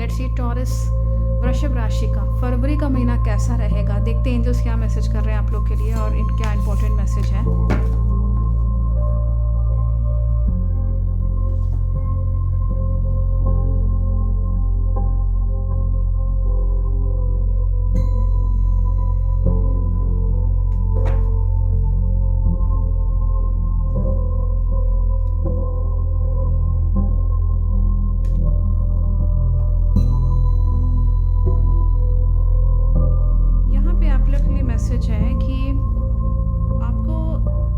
Let's see taurus वृषभ राशि का फरवरी का महीना कैसा रहेगा। देखते हैं एंजल्स क्या मैसेज कर रहे हैं आप लोग के लिए और क्या इंपॉर्टेंट मैसेज है। मैसेज है कि आपको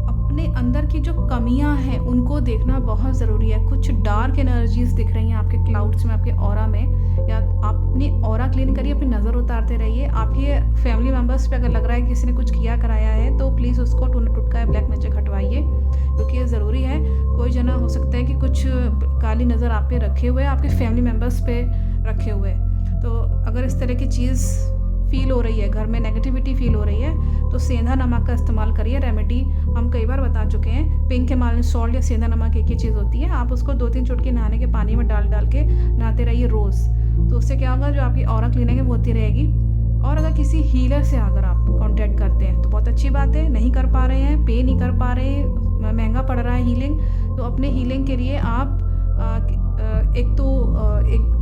अपने अंदर की जो कमियां हैं उनको देखना बहुत ज़रूरी है। कुछ डार्क एनर्जीज दिख रही हैं आपके क्लाउड्स में, आपके ऑरा में, या आप अपनी ऑरा क्लीन करिए, अपनी नज़र उतारते रहिए। आपके फैमिली मेम्बर्स पे अगर लग रहा है कि किसी ने कुछ किया कराया है तो प्लीज़ उसको टूना टुटका या ब्लैक मैजिक हटवाइए, क्योंकि ये ज़रूरी है। कोई जना हो सकता है कि कुछ काली नज़र आप पे रखे हुए, आपके फैमिली मेम्बर्स पे रखे हुए। तो अगर इस तरह की चीज़ फील हो रही है, घर में नेगेटिविटी फील हो रही है, तो सेंधा नमक का इस्तेमाल करिए। रेमेडी हम कई बार बता चुके हैं। पिंक हिमालयन सॉल्ट या सेंधा नमक एक ही चीज़ होती है। आप उसको 2-3 चुटकी नहाने के पानी में डाल के नहाते रहिए रोज़। तो उससे क्या होगा, जो आपकी ऑरा क्लीनिंग है वो होती रहेगी। और अगर किसी हीलर से अगर आप कॉन्टैक्ट करते हैं तो बहुत अच्छी बात है। नहीं कर पा रहे हैं, पे नहीं कर पा रहे हैं, महंगा पड़ रहा है हीलिंग, तो अपने हीलिंग के लिए आप एक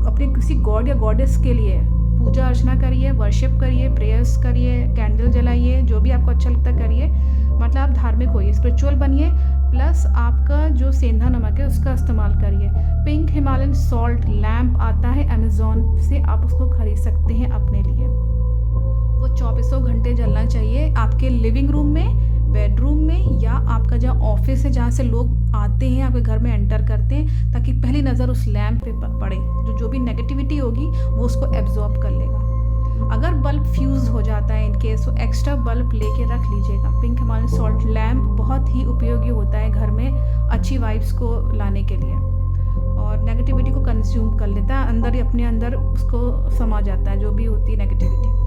अपने किसी गॉड या गॉडेस के लिए पूजा अर्चना करिए, वर्शिप करिए, प्रेयर्स करिए, कैंडल जलाइए, जो भी आपको अच्छा लगता है करिए। मतलब आप धार्मिक होइए, स्पिरिचुअल बनिए। प्लस आपका जो सेंधा नमक है उसका इस्तेमाल करिए। पिंक हिमालयन सॉल्ट लैम्प आता है अमेज़ॉन से, आप उसको खरीद सकते हैं अपने लिए। वो 24 घंटे जलना चाहिए आपके लिविंग रूम में, बेडरूम में, या आपका जहाँ ऑफिस है जहाँ से लोग आते हैं आपके घर में एंटर करते हैं, ताकि पहली नज़र उस लैम्प पे पड़े। जो भी नेगेटिविटी होगी वो उसको एब्जॉर्ब कर लेगा। अगर बल्ब फ्यूज़ हो जाता है इनकेस, तो एक्स्ट्रा बल्ब लेके रख लीजिएगा। पिंक हिमालयन सॉल्ट लैम्प बहुत ही उपयोगी होता है घर में अच्छी वाइब्स को लाने के लिए, और नेगेटिविटी को कंज्यूम कर लेता है, अंदर ही अपने अंदर उसको समा जाता है जो भी होती है नेगेटिविटी।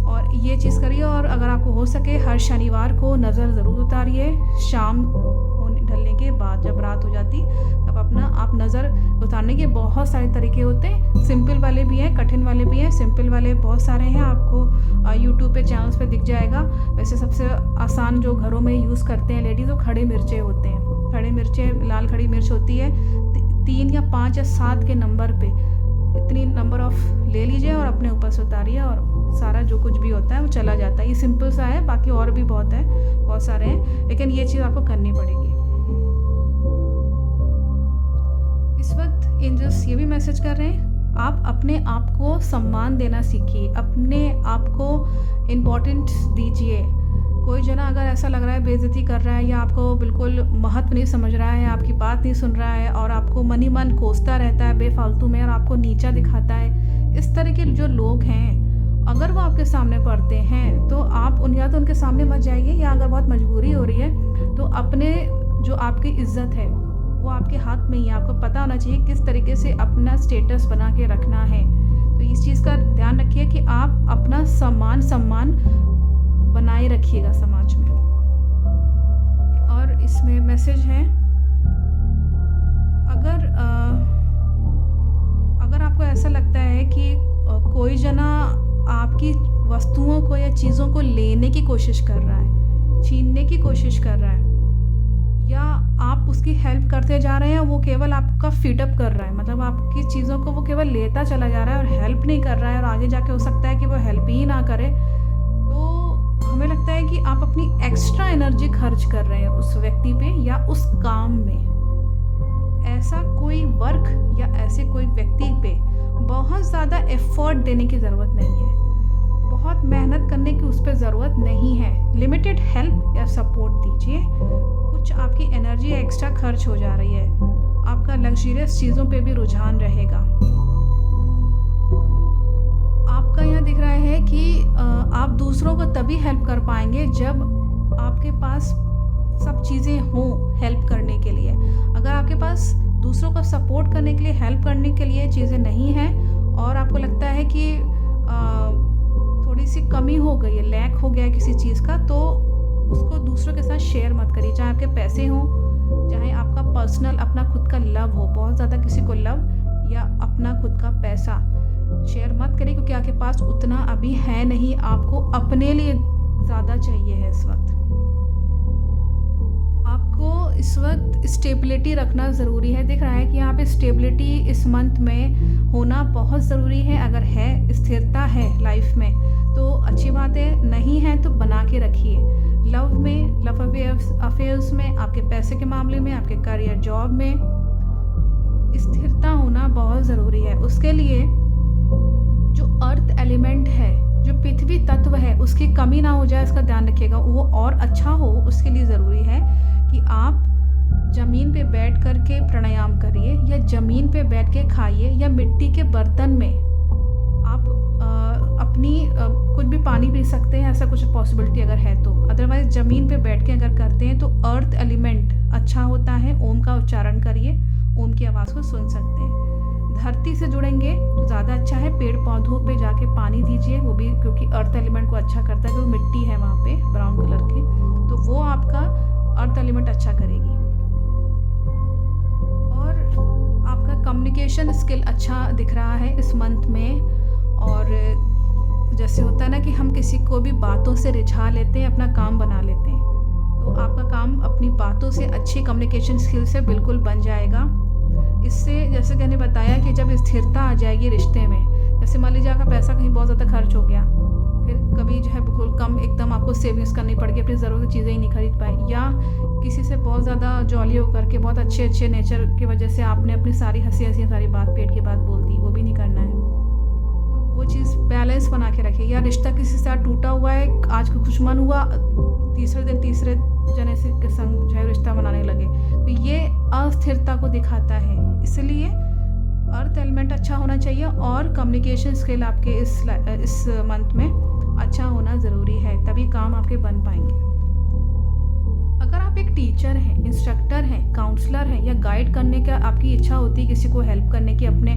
और ये चीज़ करिए। और अगर आपको हो सके हर शनिवार को नज़र ज़रूर उतारिए। शाम ढलने के बाद जब रात हो जाती तब आप नज़र उतारने के बहुत सारे तरीके होते हैं। सिंपल वाले भी हैं, कठिन वाले भी हैं। सिंपल वाले बहुत सारे हैं, आपको यूट्यूब पे चैनल्स पे दिख जाएगा। वैसे सबसे आसान जो घरों में यूज़ करते हैं लेडीज़, वो खड़े मिर्चे होते हैं। खड़े मिर्चे, लाल खड़ी मिर्च होती है, 3 या 5 या 7 के नंबर पे इतनी नंबर ऑफ ले लीजिए और अपने ऊपर से उतारिए, और सारा जो कुछ भी होता है वो चला जाता है। ये सिंपल सा है, बाकी और भी बहुत है, बहुत सारे हैं, लेकिन ये चीज़ आपको करनी पड़ेगी। इस वक्त एंजल्स ये भी मैसेज कर रहे हैं, आप अपने आप को सम्मान देना सीखिए, अपने आप को इम्पोर्टेंट दीजिए। कोई जना अगर ऐसा लग रहा है बेइज्जती कर रहा है, या आपको बिल्कुल महत्व नहीं समझ रहा है, आपकी बात नहीं सुन रहा है, और आपको मन ही मन कोसता रहता है बेफालतू में, और आपको नीचा दिखाता है, इस तरह के जो लोग हैं, अगर वो आपके सामने पड़ते हैं तो आप या तो उनके सामने मत जाइए, या अगर बहुत मजबूरी हो रही है तो अपने जो आपकी इज्जत है वो आपके हाथ में ही है। आपको पता होना चाहिए किस तरीके से अपना स्टेटस बना के रखना है। तो इस चीज़ का ध्यान रखिए कि आप अपना सम्मान बनाए रखिएगा समाज में। और इसमें मैसेज है, अगर आपको ऐसा लगता है कि कोई जना आपकी वस्तुओं को या चीज़ों को लेने की कोशिश कर रहा है, छीनने की कोशिश कर रहा है, या आप उसकी हेल्प करते जा रहे हैं, वो केवल आपका फीडअप कर रहा है, मतलब आपकी चीज़ों को वो केवल लेता चला जा रहा है और हेल्प नहीं कर रहा है, और आगे जाके हो सकता है कि वो हेल्प ही ना करे, तो हमें लगता है कि आप अपनी एक्स्ट्रा एनर्जी खर्च कर रहे हैं उस व्यक्ति पे या उस काम में। ऐसा कोई वर्क या ऐसे कोई व्यक्ति पे बहुत ज़्यादा एफर्ट देने की ज़रूरत नहीं है, बहुत मेहनत करने की उस पर ज़रूरत नहीं है। लिमिटेड हेल्प या सपोर्ट दीजिए। कुछ आपकी एनर्जी एक्स्ट्रा खर्च हो जा रही है, आपका लग्जरियस चीज़ों पे भी रुझान रहेगा। आपका यहाँ दिख रहा है कि आप दूसरों को तभी हेल्प कर पाएंगे जब आपके पास सब चीज़ें हों हेल्प करने के लिए। अगर आपके पास दूसरों को सपोर्ट करने के लिए, हेल्प करने के लिए चीज़ें नहीं हैं, और आपको लगता है कि थोड़ी सी कमी हो गई है, लैक हो गया है किसी चीज़ का, तो उसको दूसरों के साथ शेयर मत करिए। चाहे आपके पैसे हों, चाहे आपका पर्सनल अपना खुद का लव हो, बहुत ज़्यादा किसी को लव या अपना खुद का पैसा शेयर मत करिए, क्योंकि आपके पास उतना अभी है नहीं। आपको अपने लिए ज़्यादा चाहिए है इस वक्त। आपको इस वक्त स्टेबिलिटी रखना ज़रूरी है। दिख रहा है कि यहाँ पे स्टेबिलिटी इस मंथ में होना बहुत ज़रूरी है। अगर है, स्थिरता है लाइफ में तो अच्छी बात है, नहीं है तो बना के रखिए। लव में, लव अफेयर्स में, आपके पैसे के मामले में, आपके करियर जॉब में स्थिरता होना बहुत ज़रूरी है। उसके लिए जो अर्थ एलिमेंट है, जो पृथ्वी तत्व है, उसकी कमी ना हो जाए, इसका ध्यान रखिएगा। वो और अच्छा हो, उसके लिए ज़रूरी है कि आप ज़मीन पे बैठ कर के प्राणायाम करिए, या ज़मीन पे बैठ के खाइए, या मिट्टी के बर्तन में आप अपनी कुछ भी पानी पी सकते हैं, ऐसा कुछ पॉसिबिलिटी अगर है तो। अदरवाइज़ ज़मीन पे बैठ के अगर करते हैं तो अर्थ एलिमेंट अच्छा होता है। ओम का उच्चारण करिए, ओम की आवाज़ को सुन सकते हैं। धरती से जुड़ेंगे तो ज़्यादा अच्छा है। पेड़ पौधों पे जाके पानी दीजिए, वो भी क्योंकि अर्थ एलिमेंट को अच्छा करता है, क्योंकि मिट्टी है वहाँ पे ब्राउन कलर की, तो वो आपका अर्थ एलिमेंट अच्छा करेगी। और आपका कम्युनिकेशन स्किल अच्छा दिख रहा है इस मंथ में। और जैसे होता है ना कि हम किसी को भी बातों से रिझा लेते हैं, अपना काम बना लेते हैं, तो आपका काम अपनी बातों से, अच्छी कम्युनिकेशन स्किल से बिल्कुल बन जाएगा। इससे जैसे कि मैंने बताया कि जब स्थिरता आ जाएगी रिश्ते में, जैसे मान लीजिए आपका पैसा कहीं बहुत ज़्यादा खर्च हो गया, फिर कभी जो है बिल्कुल कम एकदम आपको सेविंग्स करनी पड़ेगी, अपनी ज़रूरत की चीज़ें ही नहीं खरीद पाए, या किसी से बहुत ज़्यादा जॉली होकर के, बहुत अच्छे नेचर की वजह से आपने अपनी सारी हंसी सारी बात पेट की बात बोल दी, वो भी नहीं करना है। तो वो चीज़ बैलेंस बना के रखिए। या रिश्ता किसी से साथ टूटा हुआ है, आज का दुश्मन हुआ, तीसरे दिन तीसरे जने से के संग जो है रिश्ता बनाने लगे, तो ये अस्थिरता को दिखाता है। इसलिए अर्थ एलिमेंट अच्छा होना चाहिए और कम्युनिकेशन स्किल आपके इस मंथ में अच्छा होना ज़रूरी है, तभी काम आपके बन पाएंगे। अगर आप एक टीचर हैं, इंस्ट्रक्टर हैं, काउंसलर हैं, या गाइड करने का आपकी इच्छा होती है, किसी को हेल्प करने की अपने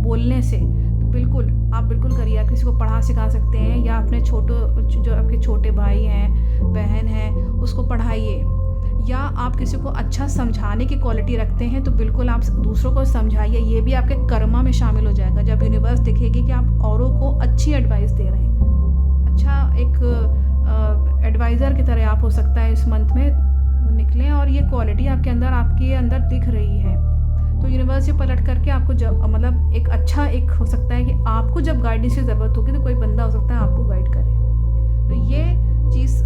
बोलने से, तो बिल्कुल आप बिल्कुल करिए। आप किसी को पढ़ा सिखा सकते हैं, या अपने जो आपके छोटे भाई हैं, बहन हैं, उसको पढ़ाइए। या आप किसी को अच्छा समझाने की क्वालिटी रखते हैं तो बिल्कुल आप दूसरों को समझाइए। ये भी आपके कर्मा में शामिल हो जाएगा। जब यूनिवर्स देखेगी कि आप औरों को अच्छी एडवाइस दे रहे हैं, अच्छा एक एडवाइज़र की तरह आप हो सकता है इस मंथ में निकलें, और ये क्वालिटी आपके अंदर दिख रही है, तो यूनिवर्स से पलट करके आपको जब मतलब एक अच्छा एक हो सकता है कि आपको जब गाइडेंस की ज़रूरत होगी तो कोई बंदा हो सकता है आपको गाइड करे। तो ये चीज़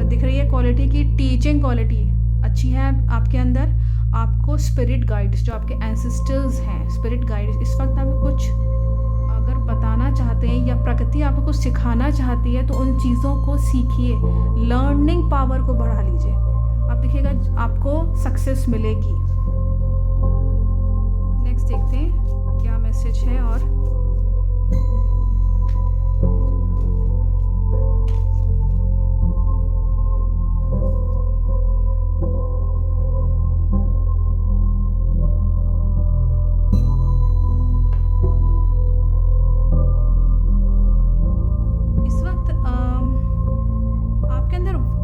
दिख रही है क्वालिटी की। टीचिंग क्वालिटी अच्छी है आपके अंदर। आपको स्पिरिट गाइड्स, जो आपके एंसेस्टर्स हैं, स्पिरिट गाइड्स इस वक्त आपको कुछ अगर बताना चाहते हैं, या प्रकृति आपको कुछ सिखाना चाहती है, तो उन चीज़ों को सीखिए। लर्निंग पावर को बढ़ा लीजिए, आप देखिएगा आपको सक्सेस मिलेगी। नेक्स्ट देखते हैं क्या मैसेज है। और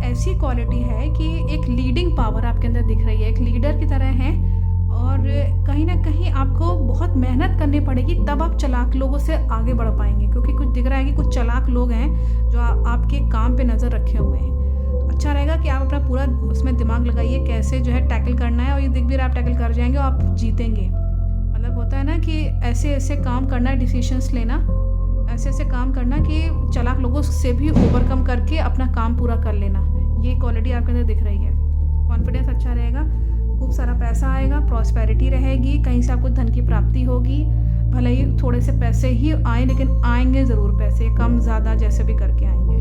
ऐसी क्वालिटी है कि एक लीडिंग पावर आपके अंदर दिख रही है, एक लीडर की तरह हैं, और कहीं ना कहीं आपको बहुत मेहनत करनी पड़ेगी, तब आप चालाक लोगों से आगे बढ़ पाएंगे। क्योंकि कुछ दिख रहा है कि कुछ चालाक लोग हैं जो आपके काम पे नज़र रखे हुए हैं। तो अच्छा रहेगा कि आप अपना पूरा उसमें दिमाग लगाइए, कैसे जो है टैकल करना है, और ये दिख भी रहा आप टैकल कर जाएंगे और आप जीतेंगे। मतलब होता है ना कि ऐसे ऐसे काम करना है, डिसीजंस लेना, ऐसे ऐसे काम करना कि चालाक लोगों से भी ओवरकम करके अपना काम पूरा कर लेना। ये क्वालिटी आपके अंदर दिख रही है। कॉन्फिडेंस अच्छा रहेगा, खूब सारा पैसा आएगा, प्रॉस्पेरिटी रहेगी, कहीं से आपको धन की प्राप्ति होगी। भले ही थोड़े से पैसे ही आए, लेकिन आएंगे ज़रूर, पैसे कम ज़्यादा जैसे भी करके आएंगे।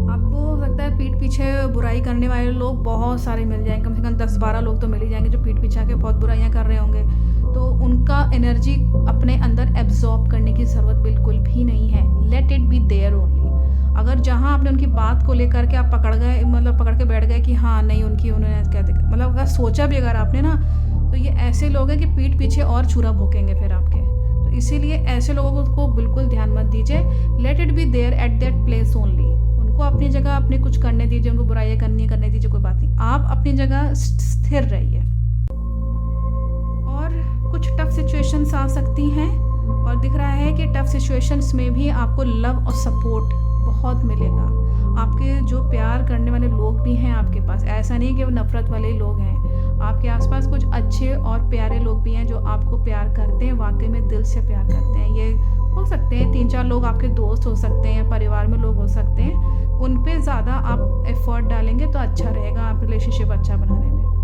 आपको हो सकता है पीठ पीछे बुराई करने वाले लोग बहुत सारे मिल जाएंगे, कम से कम 10-12 लोग तो मिल ही जाएंगे जो पीठ पीछे के बहुत बुराइयाँ कर रहे होंगे। तो उनका एनर्जी अपने अंदर एब्जॉर्ब करने की ज़रूरत बिल्कुल भी नहीं है। Let it be there only. अगर जहाँ आपने उनकी बात को लेकर के आप पकड़ गए, मतलब पकड़ के बैठ गए कि हाँ नहीं उन्होंने क्या देखा, मतलब अगर सोचा भी अगर आपने ना, तो ये ऐसे लोग हैं कि पीठ पीछे और छुरा भोंकेंगे फिर आपके। तो इसीलिए ऐसे लोगों को बिल्कुल ध्यान मत दीजिए। Let it be there at that place only. उनको अपनी जगह अपने कुछ करने दीजिए, उनको बुराइयाँ करने दीजिए, कोई बात नहीं, आप अपनी जगह स्थिर रहिए। और कुछ टफ सिचुएशंस आ सकती हैं और दिख रहा है कि टफ सिचुएशंस में भी आपको लव और सपोर्ट बहुत मिलेगा। आपके जो प्यार करने वाले लोग भी हैं आपके पास, ऐसा नहीं कि वो नफ़रत वाले लोग हैं। आपके आसपास कुछ अच्छे और प्यारे लोग भी हैं जो आपको प्यार करते हैं, वाकई में दिल से प्यार करते हैं। ये हो सकते हैं 3-4 लोग आपके दोस्त हो सकते हैं या परिवार में लोग हो सकते हैं। उन पे ज़्यादा आप एफ़र्ट डालेंगे तो अच्छा रहेगा आप रिलेशनशिप अच्छा बनाने में।